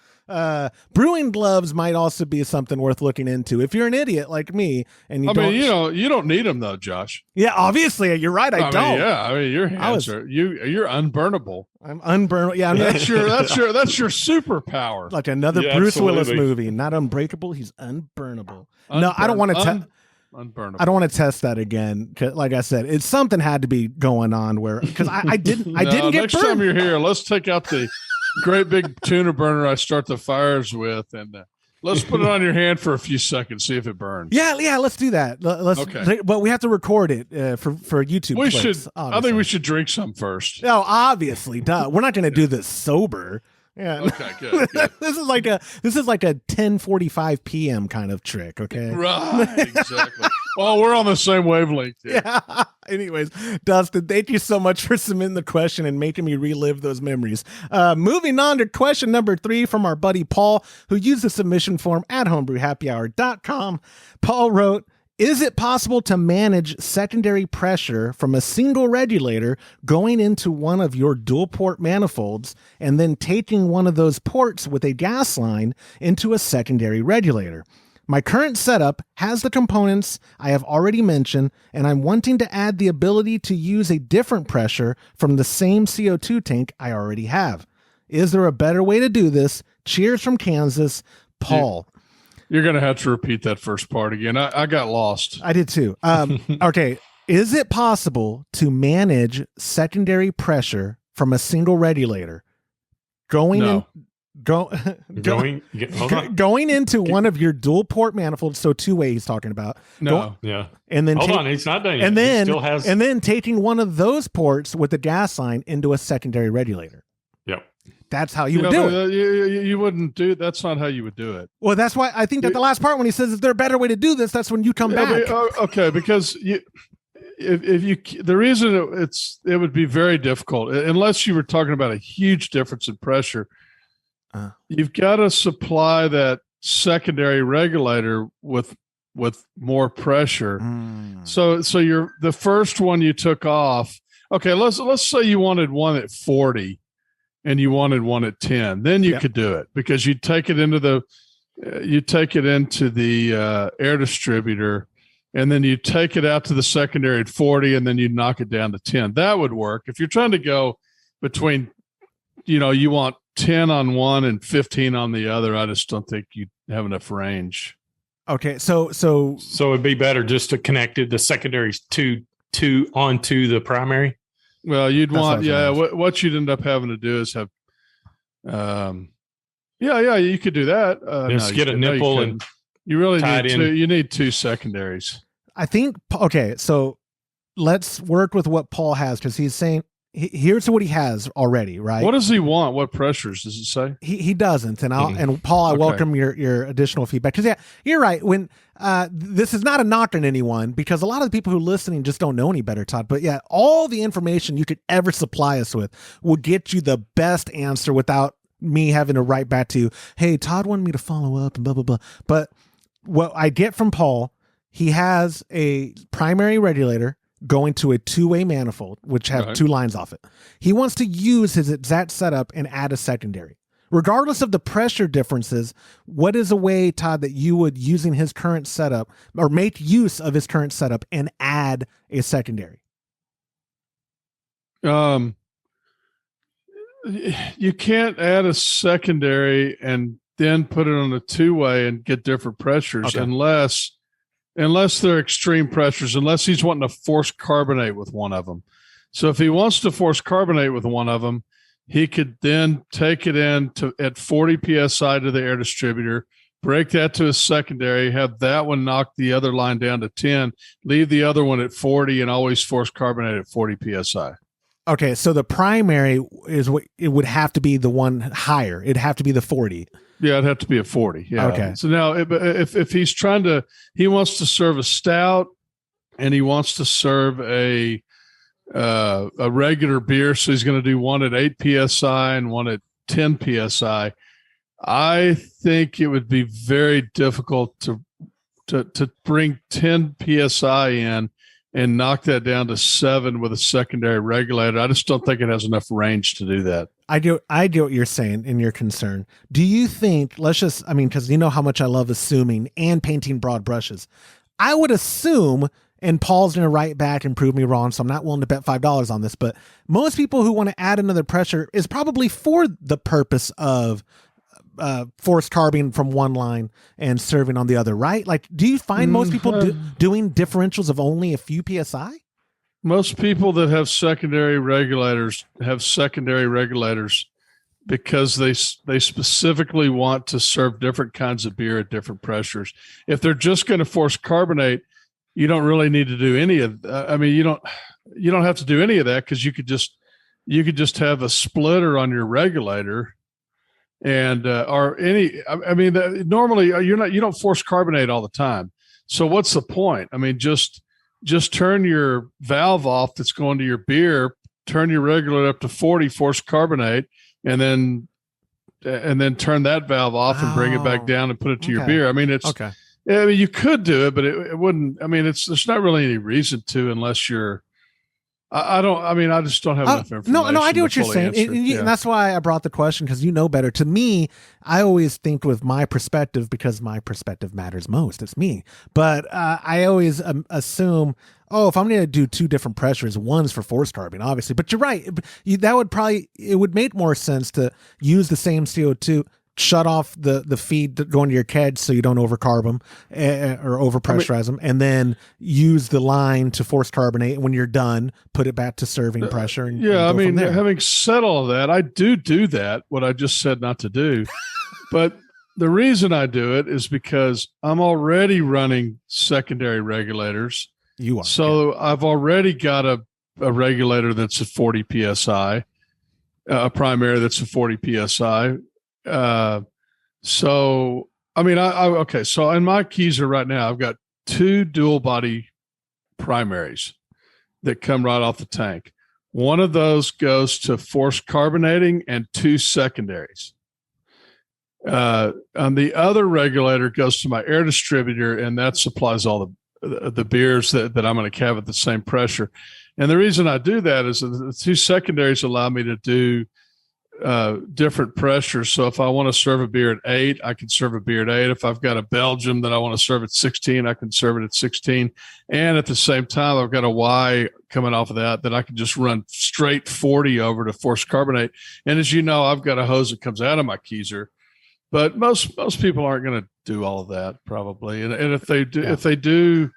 Brewing gloves might also be something worth looking into if you're an idiot like me and you don't need them though, Josh. Yeah, obviously you're right. I don't. Your hands you're unburnable. I'm unburnable. Yeah, that's your superpower. Like another Bruce Willis movie. Not unbreakable. He's unburnable. No, I don't want to. Unburnable. I don't want to test that again. Like I said, it's something had to be going on where because I didn't get next burned. Time you're here, let's take out the great big tuna burner I start the fires with, and let's put it on your hand for a few seconds, see if it burns. Yeah, let's do that. Okay. But we have to record it for YouTube. We clips, should. obviously. I think we should drink some first. Oh, obviously, duh. We're not going to do this sober. Yeah. Okay, good. This is like a 10:45 p.m. kind of trick. Okay. Right. Exactly. Well, we're on the same wavelength. Yeah. Anyways, Dustin, thank you so much for submitting the question and making me relive those memories. Moving on to question number 3 from our buddy Paul, who used the submission form at homebrewhappyhour.com. Paul wrote, is it possible to manage secondary pressure from a single regulator going into one of your dual port manifolds and then taking one of those ports with a gas line into a secondary regulator? My current setup has the components I have already mentioned, and I'm wanting to add the ability to use a different pressure from the same CO2 tank I already have. Is there a better way to do this? Cheers from Kansas, Paul. You're going to have to repeat that first part again. I got lost. I did too. Okay. Is it possible to manage secondary pressure from a single regulator going into one of your dual port manifolds? So two-way he's talking about. Yeah. And then he's not done it. And then taking one of those ports with the gas line into a secondary regulator. Yep. That's how you would do it. You wouldn't do it. That's not how you would do it. Well, that's why I think that the last part when he says, is there a better way to do this? That's when you come back. Okay. Because the reason it would be very difficult unless you were talking about a huge difference in pressure. You've got to supply that secondary regulator with more pressure. So you're the first one you took off. Okay. Let's say you wanted one at 40. And you wanted one at 10, then you could do it because you take it into the air distributor, and then you take it out to the secondary at 40, and then you knock it down to 10. That would work. If you're trying to go between, you want 10 on one and 15 on the other, I just don't think you have enough range. Okay, so it'd be better just to connect the secondaries to onto the primary. Well, you'd want, what you'd end up having to do is have, you could do that. Just get a nipple and you really need two secondaries. I think, okay, so let's work with what Paul has because he's saying, here's what he has already, right? What does he want? What pressures does it say? He doesn't, and Paul, I welcome your additional feedback because you're right. When this is not a knock on anyone because a lot of the people who are listening just don't know any better, Todd. But all the information you could ever supply us with will get you the best answer without me having to write back to you. Hey, Todd wanted me to follow up and blah blah blah. But what I get from Paul, he has a primary regulator going to a two-way manifold, which have two lines off it. He wants to use his exact setup and add a secondary. Regardless of the pressure differences, what is a way, Todd, that you would, using his current setup, or make use of his current setup and add a secondary? You can't add a secondary and then put it on a two-way and get different pressures unless they're extreme pressures, unless he's wanting to force carbonate with one of them. So if he wants to force carbonate with one of them, he could then take it in at 40 PSI to the air distributor, break that to a secondary, have that one knock the other line down to 10, leave the other one at 40, and always force carbonate at 40 PSI. Okay, so the primary is what it would have to be the one higher. It'd have to be the 40. Yeah, it'd have to be a 40. Yeah. Okay. So now if he's he wants to serve a stout and he wants to serve a regular beer, so he's going to do one at 8 PSI and one at 10 PSI. I think it would be very difficult to bring 10 PSI in and knock that down to 7 with a secondary regulator. I just don't think it has enough range to do that. I get what you're saying and your concern. Do you think, because you know how much I love assuming and painting broad brushes. I would assume, and Paul's going to write back and prove me wrong, so I'm not willing to bet $5 on this, but most people who want to add another pressure is probably for the purpose of forced carbing from one line and serving on the other, right? Like, do you find most people doing differentials of only a few PSI? Most people that have secondary regulators because they specifically want to serve different kinds of beer at different pressures. If they're just going to force carbonate, you don't really need to do any of. You don't have to do any of that, because you could just have a splitter on your regulator. And normally you don't force carbonate all the time. So what's the point? I mean, just turn your valve off that's going to your beer, turn your regulator up to 40, force carbonate, and then turn that valve off and bring it back down and put it to your beer. I mean, it's okay. I mean, you could do it, but it wouldn't. I mean, there's not really any reason to, unless you're. I just don't have enough information. No, I do what you're saying. And that's why I brought the question, because you know better. To me, I always think with my perspective, because my perspective matters most. It's me. But I always assume, if I'm going to do two different pressures, one's for forced carbon, obviously. But you're right. It would make more sense to use the same CO2, shut off the feed going to your keg so you don't overcarb them or overpressurize them, and then use the line to force carbonate. And when you're done, put it back to serving pressure. And having said all of that, I do that, what I just said not to do. But the reason I do it is because I'm already running secondary regulators. You are. So I've already got a regulator that's at 40 PSI, a primary that's at 40 PSI. So in my Keezer right now, I've got 2 dual body primaries that come right off the tank. One of those goes to forced carbonating and 2 secondaries. And the other regulator goes to my air distributor, and that supplies all the beers that I'm going to have at the same pressure. And the reason I do that is that the 2 secondaries allow me to do different pressures. So if I want to serve a beer at 8, I can serve a beer at 8. If I've got a Belgium that I want to serve at 16, I can serve it at 16. And at the same time, I've got a Y coming off of that I can just run straight 40 over to force carbonate. And as you know, I've got a hose that comes out of my Keezer. But most people aren't going to do all of that, probably. And if they do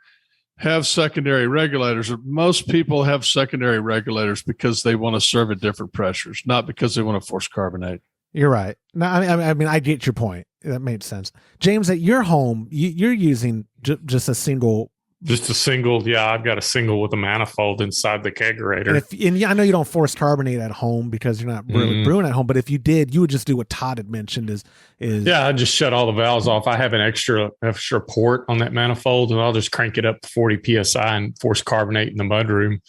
have secondary regulators, most people have secondary regulators because they want to serve at different pressures, not because they want to force carbonate. You're right. No, I mean, I get your point. That made sense. James, at your home, you're using just a single. Just a single. Yeah, I've got a single with a manifold inside the kegerator. And I know you don't force carbonate at home because you're not really brewing at home, but if you did, you would just do what Todd had mentioned is yeah, I just shut all the valves off. I have an extra port on that manifold, and I'll just crank it up to 40 PSI and force carbonate in the mudroom.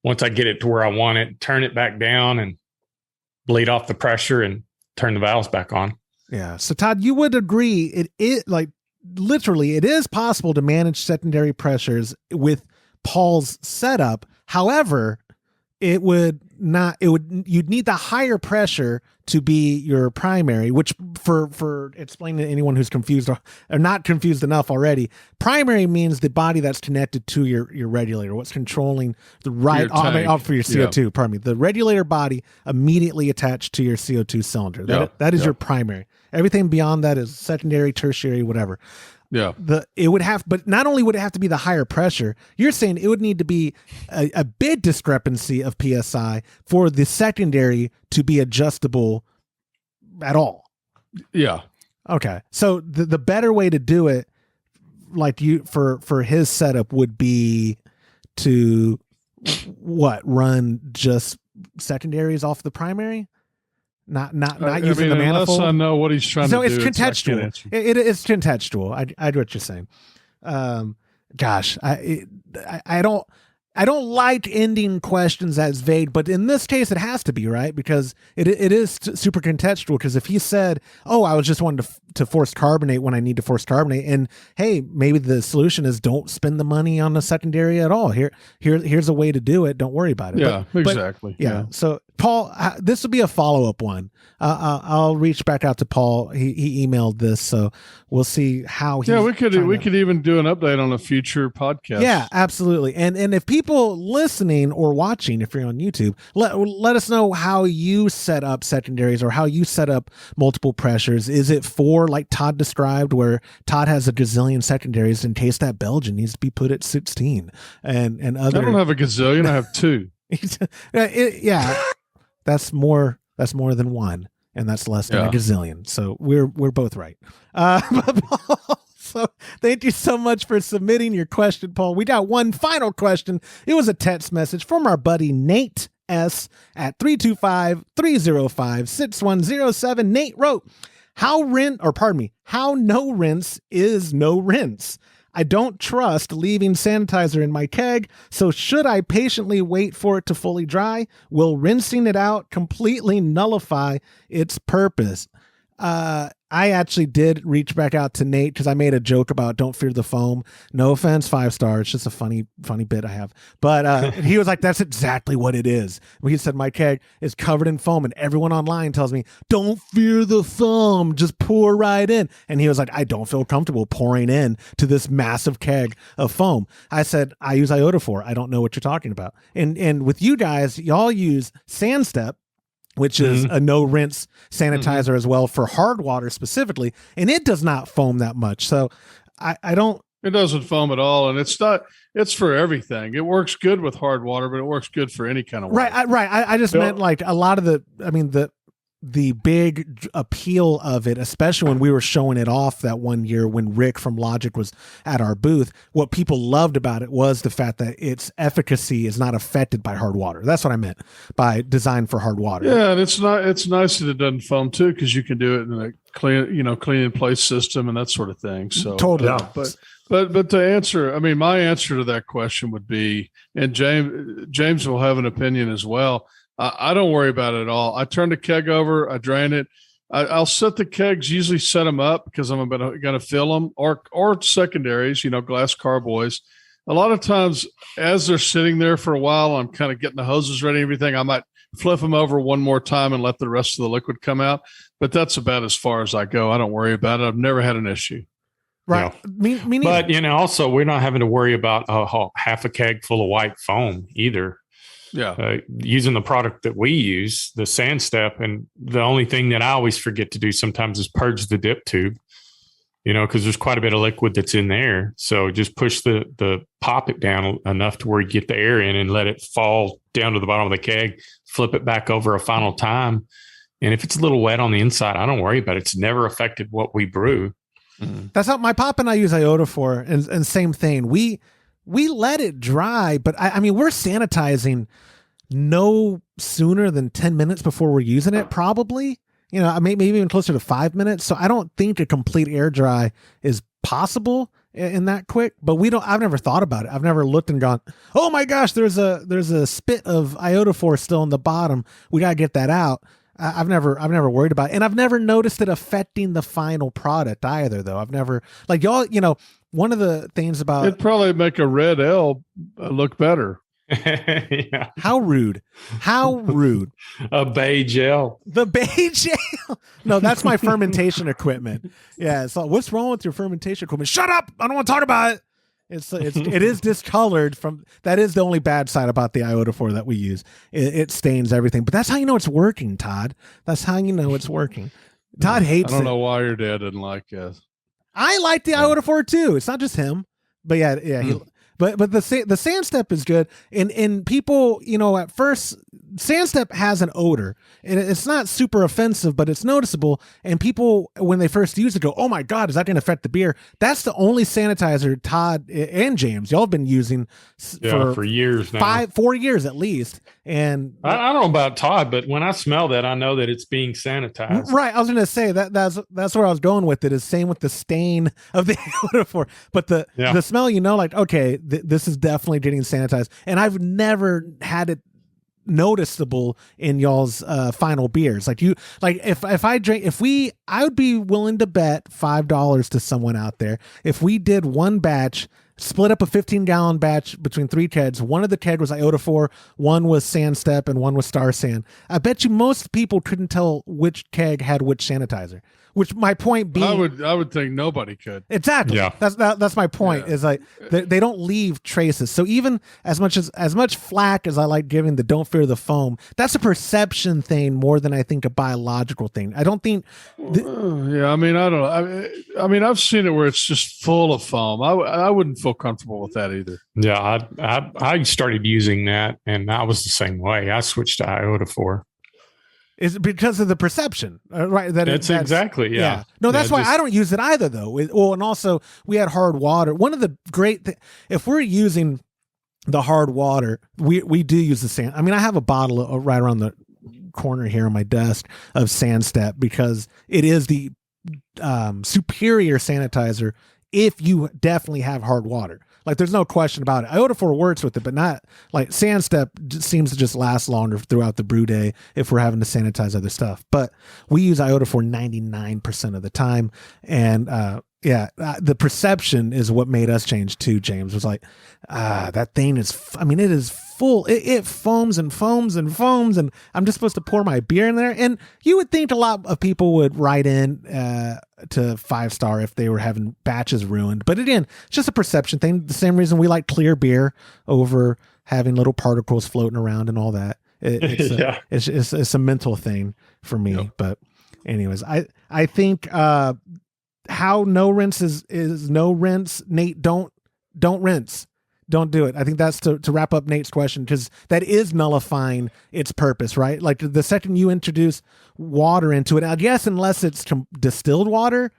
Once I get it to where I want it, turn it back down and bleed off the pressure and turn the valves back on. Yeah. So Todd, you would agree literally, it is possible to manage secondary pressures with Paul's setup. However, you'd need the higher pressure to be your primary, which for explaining to anyone who's confused or not confused enough already, primary means the body that's connected to your regulator, what's controlling the right for your CO2, pardon me, the regulator body immediately attached to your CO2 cylinder. That is your primary. Everything beyond that is secondary, tertiary, whatever. Yeah. But not only would it have to be the higher pressure, you're saying it would need to be a big discrepancy of PSI for the secondary to be adjustable at all. Yeah. Okay. So the better way to do it, like for his setup, would be to run just secondaries off the primary, not using the manifold. Unless I know what he's trying to do. So it's contextual. It's contextual. I do what you're saying. Gosh, I don't like ending questions as vague, but in this case, it has to be, right? Because it is super contextual. Because if he said, "Oh, I was just wanting to force carbonate when I need to force carbonate," and hey, maybe the solution is don't spend the money on the secondary at all. Here's a way to do it. Don't worry about it. Yeah, exactly. Yeah. So Paul, this will be a follow-up one. I'll reach back out to Paul. He emailed this, so we'll see how he. Yeah, we could even do an update on a future podcast. Yeah, absolutely. And if people listening or watching, if you're on YouTube, let us know how you set up secondaries or how you set up multiple pressures. Is it for, like Todd described, where Todd has a gazillion secondaries in case that Belgian needs to be put at 16 and other. I don't have a gazillion. I have 2. Yeah, that's more than one, and that's less than a gazillion. So we're both right. So thank you so much for submitting your question, Paul. We got one final question. It was a text message from our buddy Nate S at 325-305-6107. Nate wrote, how no rinse is no rinse. I don't trust leaving sanitizer in my keg, so should I patiently wait for it to fully dry? Will rinsing it out completely nullify its purpose? I actually did reach back out to Nate because I made a joke about don't fear the foam. No offense, 5-star. It's just a funny bit I have. But he was like, that's exactly what it is. He said, my keg is covered in foam, and everyone online tells me, don't fear the foam, just pour right in. And he was like, I don't feel comfortable pouring in to this massive keg of foam. I said, I use iodophor. I don't know what you're talking about. And with you guys, y'all use Sandstep, which is a no rinse sanitizer as well for hard water specifically. And it does not foam that much. So I don't. It doesn't foam at all. And it's for everything. It works good with hard water, but it works good for any kind of water. Right. I just meant like a lot of the big appeal of it, especially when we were showing it off that one year when Rick from Logic was at our booth, what people loved about it was the fact that its efficacy is not affected by hard water. That's what I meant by design for hard water. Yeah, and it's nice that it doesn't foam too, because you can do it in a clean in place system and that sort of thing. So totally. But to answer, my answer to that question would be, and James will have an opinion as well. I don't worry about it at all. I turn the keg over, I drain it. I'll set the kegs, usually set them up because I'm going to fill them, or secondaries, glass carboys. A lot of times as they're sitting there for a while, I'm kind of getting the hoses ready and everything. I might flip them over one more time and let the rest of the liquid come out. But that's about as far as I go. I don't worry about it. I've never had an issue. Right. Me but, also we're not having to worry about half a keg full of white foam either. Yeah. Using the product that we use, the Sandstep, and the only thing that I always forget to do sometimes is purge the dip tube, because there's quite a bit of liquid that's in there. So just push the pop it down enough to where you get the air in and let it fall down to the bottom of the keg, flip it back over a final time. And if it's a little wet on the inside, I don't worry about it. It's never affected what we brew. Mm-hmm. That's how my pop and I use iodophor, and same thing. We let it dry, but we're sanitizing no sooner than 10 minutes before we're using it, probably, maybe even closer to 5 minutes. So I don't think a complete air dry is possible in that quick, but I've never thought about it. I've never looked and gone, oh my gosh, there's a spit of iodophor still in the bottom. We got to get that out. I've never worried about it. And I've never noticed it affecting the final product either, though. I've never, like y'all, one of the things about it'd probably make a red L look better. Yeah. How rude. A beige L. The beige L. No, that's my fermentation equipment. Yeah. So what's wrong with your fermentation equipment? Shut up. I don't want to talk about it. It is discolored that is the only bad side about the iodophor that we use. It stains everything, but that's how you know it's working, Todd. That's how you know it's working. Todd hates it. I don't know why your dad didn't like it. I like the iodophor too. It's not just him, but yeah. But the sand step is good, and people, at first sand step has an odor, and it's not super offensive, but it's noticeable. And people, when they first use it, go, "Oh my God, is that going to affect the beer?" That's the only sanitizer Todd and James y'all have been using for years now, 4 years at least. And I don't know about Todd, but when I smell that, I know that it's being sanitized. Right, I was going to say that's where I was going with it. Is same with the stain of the odor, but the smell, like, okay, this is definitely getting sanitized, and I've never had it noticeable in y'all's final beers. Like I would be willing to bet $5 to someone out there if we did one batch, split up a 15-gallon batch between 3 kegs. One of the keg was iodophor, one was sand step, and one was star sand. I bet you most people couldn't tell which keg had which sanitizer. Which my point being, I would think nobody could. Exactly. Yeah. That's my point. Yeah. Is like they don't leave traces. So even as much flack as I like giving the "don't fear the foam," that's a perception thing more than I think a biological thing. I don't think. I mean, I don't. I mean, I've seen it where it's just full of foam. I wouldn't feel comfortable with that either. Yeah, I started using that, and I was the same way. I switched to iodophor. Is because of the perception, right? That's exactly, yeah. No, that's why I don't use it either, though. And also we had hard water. One of the great if we're using the hard water, we do use the sand. I mean, I have a bottle right around the corner here on my desk of Sand Step because it is the superior sanitizer if you definitely have hard water. Like, there's no question about it. Iodophor works with it, but not like Sand Step seems to just last longer throughout the brew day if we're having to sanitize other stuff. But we use Iodophor 99% of the time. And the perception is what made us change too, James. It was like, that thing is, it is full. It foams and foams and foams. And I'm just supposed to pour my beer in there. And you would think a lot of people would write in to 5-star if they were having batches ruined. But again, it's just a perception thing. The same reason we like clear beer over having little particles floating around and all that. It's a mental thing for me. Yep. But anyways, I think how no rinse is no rinse. Nate, don't rinse. Don't do it. I think that's to wrap up Nate's question, because that is nullifying its purpose, right? Like the second you introduce water into it, I guess, unless it's distilled water,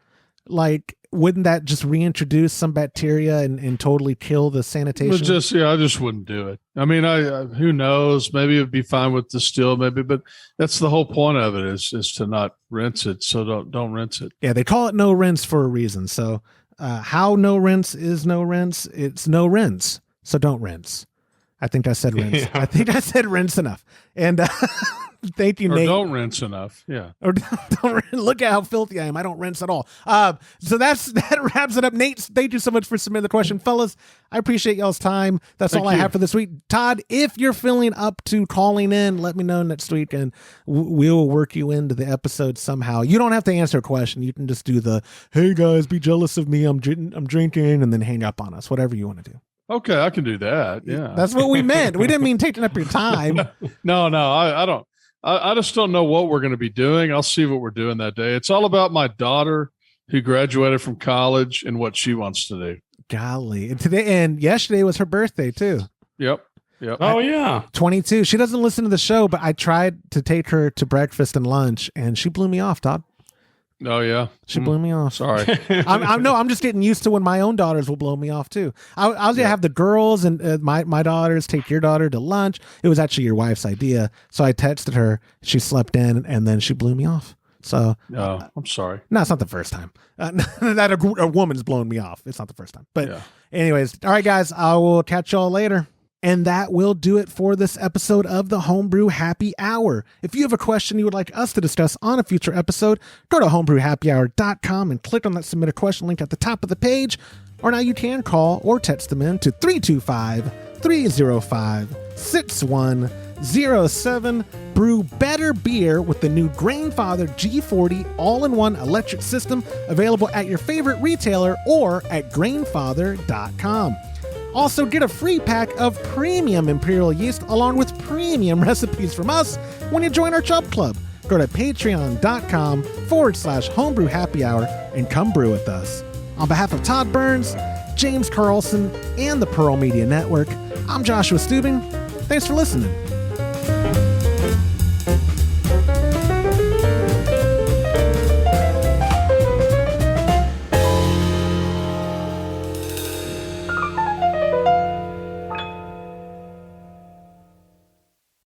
like, wouldn't that just reintroduce some bacteria and totally kill the sanitation? I just wouldn't do it. I mean, I who knows? Maybe it'd be fine with distilled, but that's the whole point of it is to not rinse it. So don't rinse it. Yeah, they call it no rinse for a reason. So how no rinse is no rinse? It's no rinse. So don't rinse. I think I said rinse. Yeah. I think I said rinse enough. And thank you, Nate. Don't rinse enough. Yeah. Or don't look at how filthy I am. I don't rinse at all. So that wraps it up. Nate, thank you so much for submitting the question. Fellas, I appreciate y'all's time. That's all I have for this week. Todd, if you're feeling up to calling in, let me know next week and we'll work you into the episode somehow. You don't have to answer a question. You can just do the, "Hey guys, be jealous of me. I'm drinking," and then hang up on us. Whatever you want to do. Okay, I can do that. Yeah. That's what we meant. We didn't mean taking up your time. No, I don't. I just don't know what we're going to be doing. I'll see what we're doing that day. It's all about my daughter who graduated from college and what she wants to do. Golly. And yesterday was her birthday too. Yep. Oh yeah. 22. She doesn't listen to the show, but I tried to take her to breakfast and lunch and she blew me off, Todd. Oh yeah, she blew me off. Sorry, I'm just getting used to when my own daughters will blow me off too. I was gonna have the girls and my daughters take your daughter to lunch. It was actually your wife's idea, so I texted her. She slept in, and then she blew me off. So, I'm sorry. No, it's not the first time that a woman's blown me off. It's not the first time. But anyways, all right, guys, I will catch y'all later. And that will do it for this episode of the Homebrew Happy Hour. If you have a question you would like us to discuss on a future episode, go to homebrewhappyhour.com and click on that submit a question link at the top of the page. Or now you can call or text them in to 325-305-6107. Brew better beer with the new Grainfather G40 all-in-one electric system, available at your favorite retailer or at grainfather.com. Also, get a free pack of premium Imperial yeast along with premium recipes from us when you join our Chub Club. Go to patreon.com/homebrew happy hour and come brew with us. On behalf of Todd Burns, James Carlson, and the Pearl Media Network. I'm Joshua Stubing. Thanks for listening.